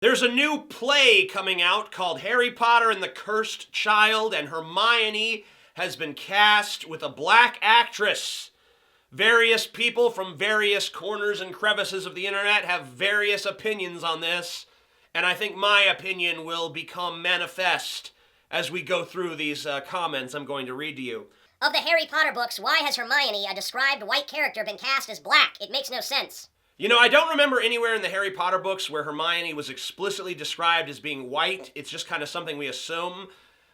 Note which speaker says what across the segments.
Speaker 1: There's a new play coming out called Harry Potter and the Cursed Child, and Hermione has been cast with a black actress. Various people from various corners and crevices of the internet have various opinions on this, and I think my opinion will become manifest as we go through these comments I'm going to read to you.
Speaker 2: Of the Harry Potter books, why has Hermione, a described white character, been cast as black? It makes no sense.
Speaker 1: You know, I don't remember anywhere in the Harry Potter books where Hermione was explicitly described as being white. It's just kind of something we assume.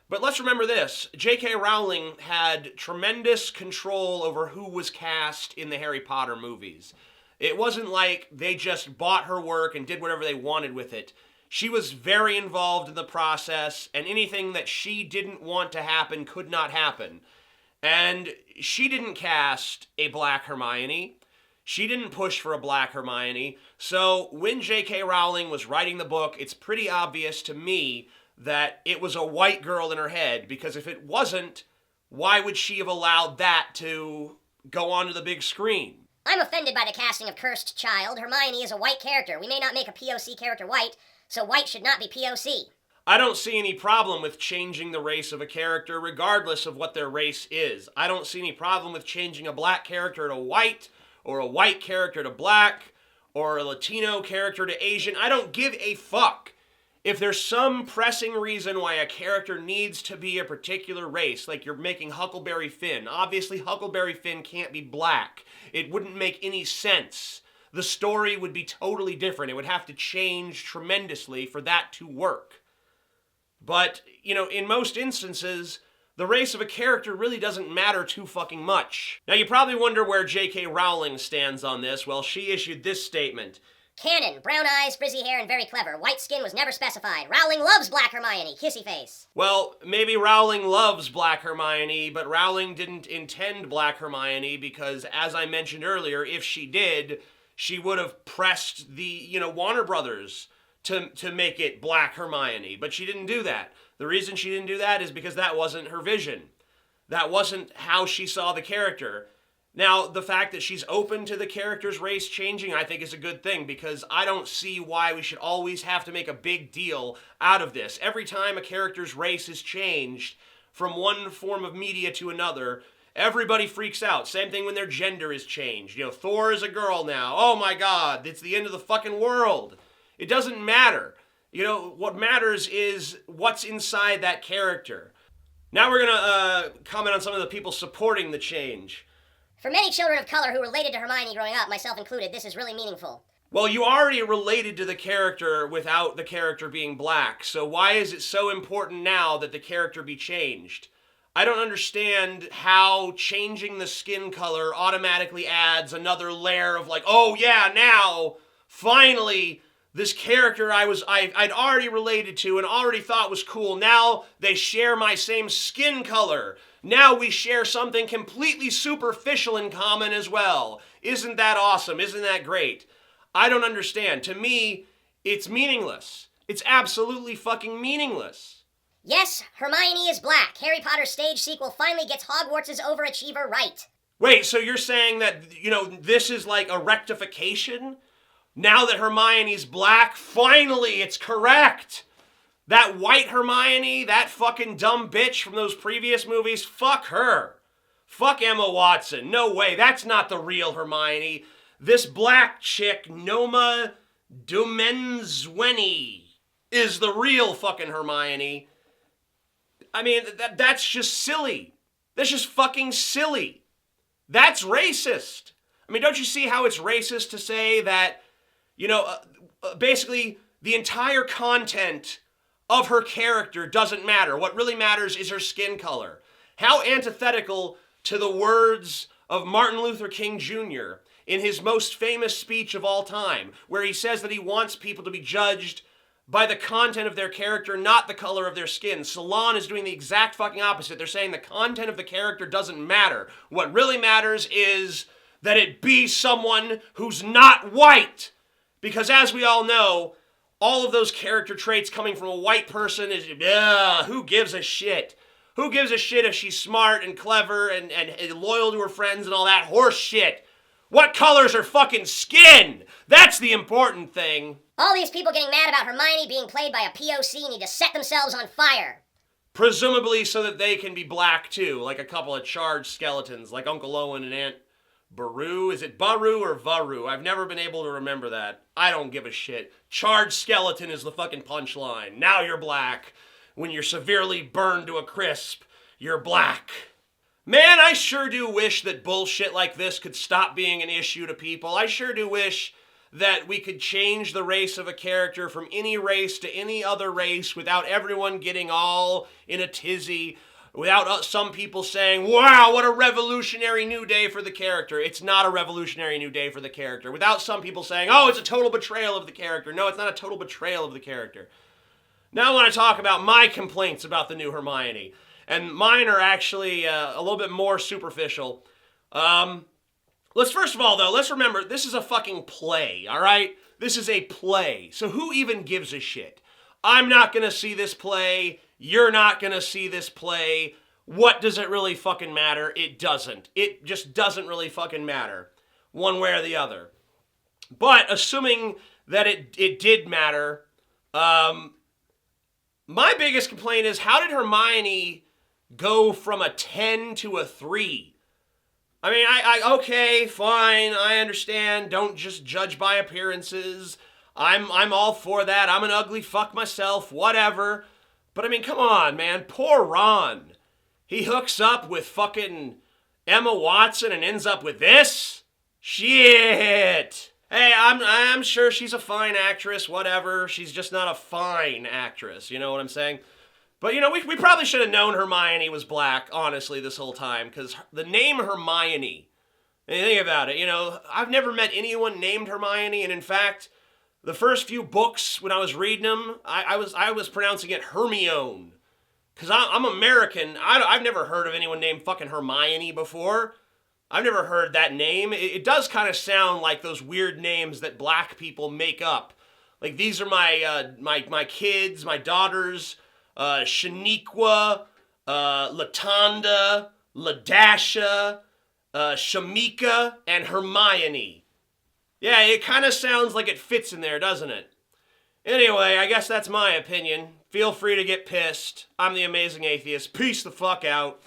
Speaker 1: But let's remember this. J.K. Rowling had tremendous control over who was cast in the Harry Potter movies. It wasn't like they just bought her work and did whatever they wanted with it. She was very involved in the process, and anything that she didn't want to happen could not happen. And she didn't cast a black Hermione. She didn't push for a black Hermione. So when J.K. Rowling was writing the book, it's pretty obvious to me that it was a white girl in her head, because if it wasn't, why would she have allowed that to go onto the big screen?
Speaker 2: I'm offended by the casting of Cursed Child. Hermione is a white character. We may not make a POC character white, so white should not be POC.
Speaker 1: I don't see any problem with changing the race of a character regardless of what their race is. I don't see any problem with changing a black character to white, or a white character to black, or a Latino character to Asian. I don't give a fuck. If there's some pressing reason why a character needs to be a particular race, like you're making Huckleberry Finn, obviously Huckleberry Finn can't be black. It wouldn't make any sense. The story would be totally different. It would have to change tremendously for that to work. But, you know, in most instances, the race of a character really doesn't matter too fucking much. Now, you probably wonder where J.K. Rowling stands on this. Well, she issued this statement.
Speaker 2: Canon, brown eyes, frizzy hair, and very clever. White skin was never specified. Rowling loves black Hermione. Kissy face.
Speaker 1: Well, maybe Rowling loves black Hermione, but Rowling didn't intend black Hermione because, as I mentioned earlier, if she did, she would have pressed the, Warner Brothers to make it black Hermione, but she didn't do that. The reason she didn't do that is because that wasn't her vision. That wasn't how she saw the character. Now, the fact that she's open to the character's race changing, I think is a good thing, because I don't see why we should always have to make a big deal out of this. Every time a character's race is changed from one form of media to another, everybody freaks out. Same thing when their gender is changed. Thor is a girl now. Oh my God, it's the end of the fucking world. It doesn't matter. What matters is what's inside that character. Now we're going to comment on some of the people supporting the change.
Speaker 2: For many children of color who related to Hermione growing up, myself included, this is really meaningful.
Speaker 1: Well, you already related to the character without the character being black, so why is it so important now that the character be changed? I don't understand how changing the skin color automatically adds another layer of oh yeah, now, finally, this character I'd already related to and already thought was cool, now they share my same skin color. Now we share something completely superficial in common as well. Isn't that awesome? Isn't that great? I don't understand. To me, it's meaningless. It's absolutely fucking meaningless.
Speaker 2: Yes, Hermione is black. Harry Potter stage sequel finally gets Hogwarts' overachiever right.
Speaker 1: Wait, so you're saying that, this is like a rectification? Now that Hermione's black, finally it's correct. That white Hermione, that fucking dumb bitch from those previous movies, fuck her. Fuck Emma Watson. No way, that's not the real Hermione. This black chick, Noma Dumensweni, is the real fucking Hermione. I mean, that's just silly. That's just fucking silly. That's racist. I mean, don't you see how it's racist to say that, basically the entire content of her character doesn't matter. What really matters is her skin color. How antithetical to the words of Martin Luther King Jr. in his most famous speech of all time, where he says that he wants people to be judged by the content of their character, not the color of their skin. Salon is doing the exact fucking opposite. They're saying the content of the character doesn't matter. What really matters is that it be someone who's not white. Because as we all know, all of those character traits coming from a white person is, who gives a shit? Who gives a shit if she's smart and clever and loyal to her friends and all that horse shit? What color's her fucking skin? That's the important thing.
Speaker 2: All these people getting mad about Hermione being played by a POC need to set themselves on fire.
Speaker 1: Presumably so that they can be black too, like a couple of charged skeletons, like Uncle Owen and Aunt Baru. Is it Baru or Varu? I've never been able to remember that. I don't give a shit. Charged skeleton is the fucking punchline. Now you're black. When you're severely burned to a crisp, you're black. Man, I sure do wish that bullshit like this could stop being an issue to people. I sure do wish that we could change the race of a character from any race to any other race without everyone getting all in a tizzy, without some people saying, wow, what a revolutionary new day for the character. It's not a revolutionary new day for the character. Without some people saying, oh, it's a total betrayal of the character. No, it's not a total betrayal of the character. Now I want to talk about my complaints about the new Hermione. And mine are actually a little bit more superficial. First of all, though, let's remember, this is a fucking play, all right? This is a play. So who even gives a shit? I'm not going to see this play. You're not going to see this play. What does it really fucking matter? It doesn't. It just doesn't really fucking matter, one way or the other. But assuming that it did matter, my biggest complaint is, how did Hermione go from a 10 to a 3? I mean, okay, fine, I understand. Don't just judge by appearances. I'm all for that. I'm an ugly fuck myself, whatever. But I mean, come on, man. Poor Ron. He hooks up with fucking Emma Watson and ends up with this? Shit. Hey, I'm sure she's a fine actress, whatever. She's just not a fine actress, you know what I'm saying? But, you know, we probably should have known Hermione was black, honestly, this whole time, because the name Hermione, and think about it, you know, I've never met anyone named Hermione, and in fact, the first few books, when I was reading them, I was pronouncing it Hermione, because I'm American. I've never heard of anyone named fucking Hermione before. I've never heard that name. It does kind of sound like those weird names that black people make up. Like, these are my kids, my daughters, Shaniqua, Latanda, Ladasha, Shamika, and Hermione. Yeah, it kind of sounds like it fits in there, doesn't it? Anyway, I guess that's my opinion. Feel free to get pissed. I'm the Amazing Atheist. Peace the fuck out.